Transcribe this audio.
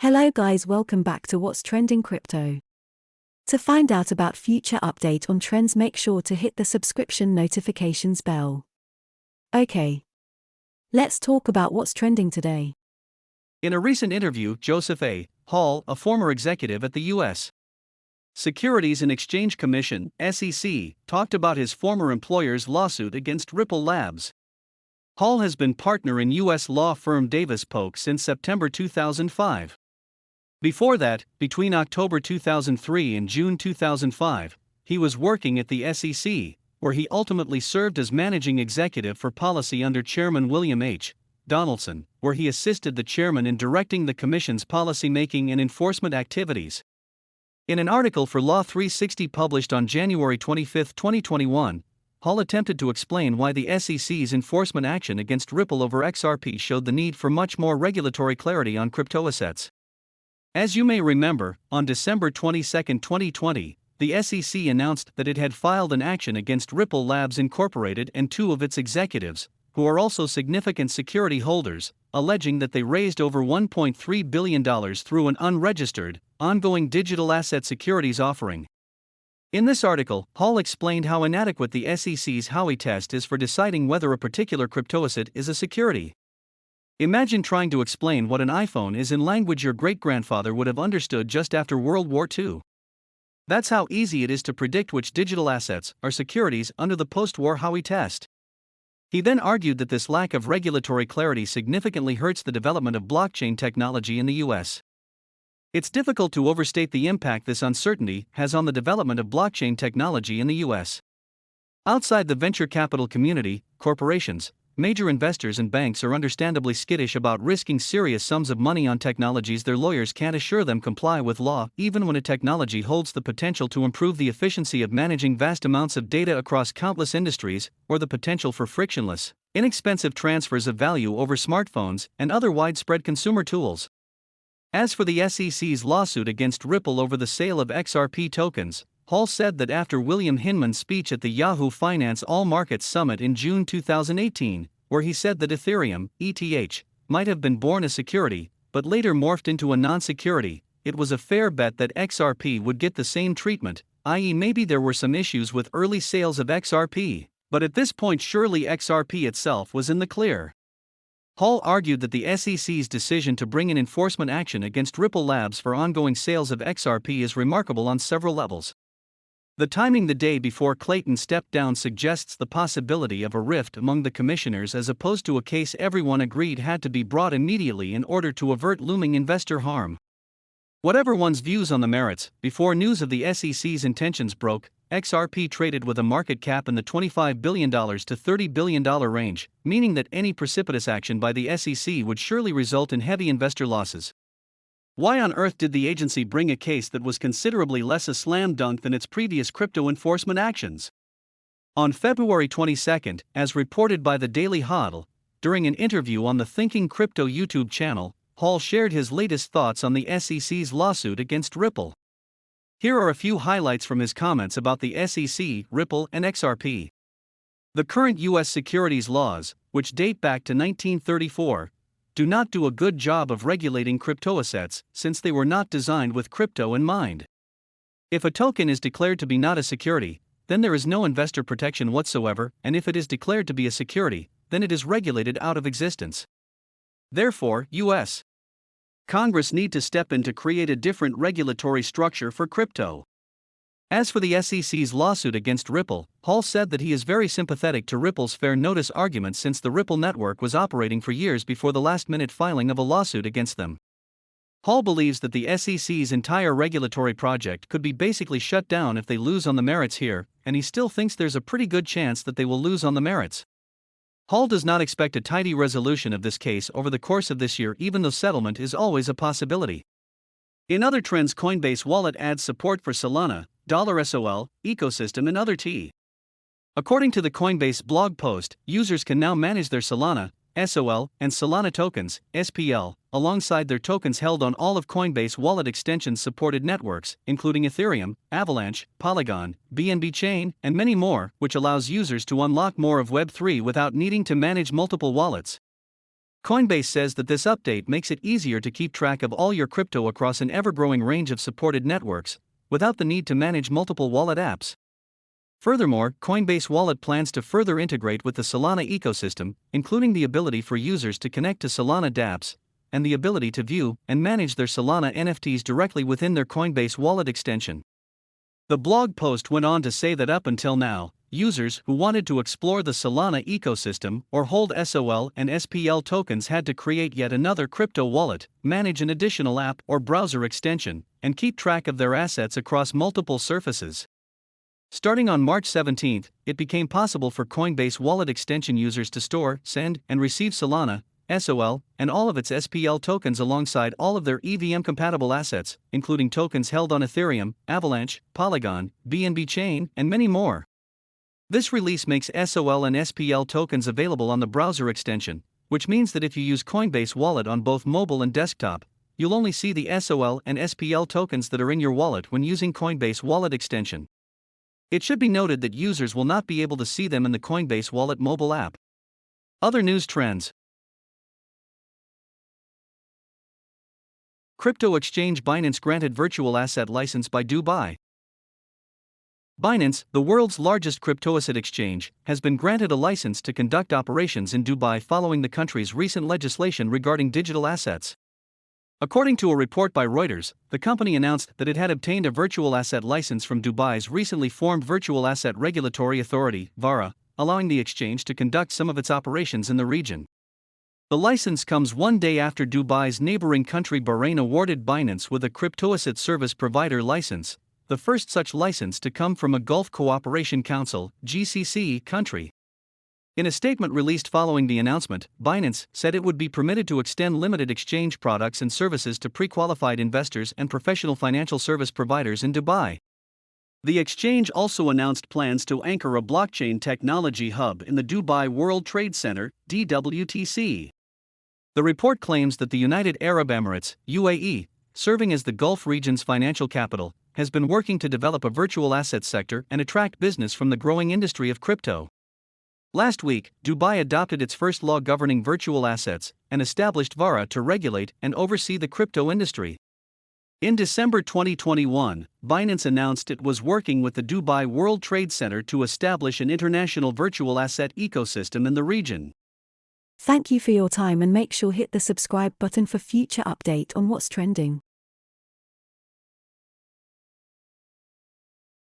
Hello guys, welcome back to What's Trending Crypto. To find out about future update on trends, make sure to hit the subscription notifications bell. Okay. Let's talk about what's trending today. In a recent interview, Joseph A. Hall, a former executive at the U.S. Securities and Exchange Commission (SEC), talked about his former employer's lawsuit against Ripple Labs. Hall has been partner in U.S. law firm Davis Polk since September 2005. Before that, between October 2003 and June 2005, he was working at the SEC, where he ultimately served as managing executive for policy under Chairman William H. Donaldson, where he assisted the chairman in directing the commission's policymaking and enforcement activities. In an article for Law 360 published on January 25, 2021, Hall attempted to explain why the SEC's enforcement action against Ripple over XRP showed the need for much more regulatory clarity on crypto assets. As you may remember, on December 22, 2020, the SEC announced that it had filed an action against Ripple Labs Incorporated and two of its executives, who are also significant security holders, alleging that they raised over $1.3 billion through an unregistered, ongoing digital asset securities offering. In this article, Hall explained how inadequate the SEC's Howey test is for deciding whether a particular cryptoasset is a security. Imagine trying to explain what an iPhone is in language your great-grandfather would have understood just after World War II. That's how easy it is to predict which digital assets are securities under the post-war Howey test. He then argued that this lack of regulatory clarity significantly hurts the development of blockchain technology in the U.S. It's difficult to overstate the impact this uncertainty has on the development of blockchain technology in the U.S. Outside the venture capital community, corporations, major investors and banks are understandably skittish about risking serious sums of money on technologies their lawyers can't assure them comply with law, even when a technology holds the potential to improve the efficiency of managing vast amounts of data across countless industries, or the potential for frictionless, inexpensive transfers of value over smartphones and other widespread consumer tools. As for the SEC's lawsuit against Ripple over the sale of XRP tokens, Hall said that after William Hinman's speech at the Yahoo Finance All Markets Summit in June 2018, where he said that Ethereum, ETH, might have been born a security, but later morphed into a non-security, it was a fair bet that XRP would get the same treatment, i.e. maybe there were some issues with early sales of XRP, but at this point surely XRP itself was in the clear. Hall argued that the SEC's decision to bring an enforcement action against Ripple Labs for ongoing sales of XRP is remarkable on several levels. The timing the day before Clayton stepped down suggests the possibility of a rift among the commissioners as opposed to a case everyone agreed had to be brought immediately in order to avert looming investor harm. Whatever one's views on the merits, before news of the SEC's intentions broke, XRP traded with a market cap in the $25 billion to $30 billion range, meaning that any precipitous action by the SEC would surely result in heavy investor losses. Why on earth did the agency bring a case that was considerably less a slam dunk than its previous crypto enforcement actions? On February 22, as reported by the Daily Hodl, during an interview on the Thinking Crypto YouTube channel, Hall shared his latest thoughts on the SEC's lawsuit against Ripple. Here are a few highlights from his comments about the SEC, Ripple, and XRP. The current U.S. securities laws, which date back to 1934, do not do a good job of regulating cryptoassets since they were not designed with crypto in mind. If a token is declared to be not a security, then there is no investor protection whatsoever, and if it is declared to be a security, then it is regulated out of existence. Therefore, U.S. Congress need to step in to create a different regulatory structure for crypto. As for the SEC's lawsuit against Ripple, Hall said that he is very sympathetic to Ripple's fair notice argument since the Ripple network was operating for years before the last-minute filing of a lawsuit against them. Hall believes that the SEC's entire regulatory project could be basically shut down if they lose on the merits here, and he still thinks there's a pretty good chance that they will lose on the merits. Hall does not expect a tidy resolution of this case over the course of this year, even though settlement is always a possibility. In other trends, Coinbase Wallet adds support for Solana, $SOL, ecosystem and other T. According to the Coinbase blog post, users can now manage their Solana, SOL, and Solana tokens, SPL, alongside their tokens held on all of Coinbase Wallet extensions supported networks, including Ethereum, Avalanche, Polygon, BNB Chain, and many more, which allows users to unlock more of Web3 without needing to manage multiple wallets. Coinbase says that this update makes it easier to keep track of all your crypto across an ever-growing range of supported networks, without the need to manage multiple wallet apps. Furthermore, Coinbase Wallet plans to further integrate with the Solana ecosystem, including the ability for users to connect to Solana dApps, and the ability to view and manage their Solana NFTs directly within their Coinbase Wallet extension. The blog post went on to say that up until now, users who wanted to explore the Solana ecosystem or hold SOL and SPL tokens had to create yet another crypto wallet, manage an additional app or browser extension, and keep track of their assets across multiple surfaces. Starting on March 17, it became possible for Coinbase Wallet extension users to store, send, and receive Solana, SOL, and all of its SPL tokens alongside all of their EVM-compatible assets, including tokens held on Ethereum, Avalanche, Polygon, BNB Chain, and many more. This release makes SOL and SPL tokens available on the browser extension, which means that if you use Coinbase Wallet on both mobile and desktop, you'll only see the SOL and SPL tokens that are in your wallet when using Coinbase Wallet extension. It should be noted that users will not be able to see them in the Coinbase Wallet mobile app. Other news trends. Crypto exchange Binance granted virtual asset license by Dubai. Binance, the world's largest crypto-asset exchange, has been granted a license to conduct operations in Dubai following the country's recent legislation regarding digital assets. According to a report by Reuters, the company announced that it had obtained a virtual asset license from Dubai's recently formed Virtual Asset Regulatory Authority, VARA, allowing the exchange to conduct some of its operations in the region. The license comes one day after Dubai's neighboring country Bahrain awarded Binance with a crypto-asset service provider license, the first such license to come from a Gulf Cooperation Council (GCC) country. In a statement released following the announcement, Binance said it would be permitted to extend limited exchange products and services to pre-qualified investors and professional financial service providers in Dubai. The exchange also announced plans to anchor a blockchain technology hub in the Dubai World Trade Center, DWTC. The report claims that the United Arab Emirates, UAE, serving as the Gulf region's financial capital, has been working to develop a virtual assets sector and attract business from the growing industry of crypto. Last week, Dubai adopted its first law governing virtual assets and established VARA to regulate and oversee the crypto industry. In December 2021, Binance announced it was working with the Dubai World Trade Center to establish an international virtual asset ecosystem in the region. Thank you for your time and make sure hit the subscribe button for future update on what's trending.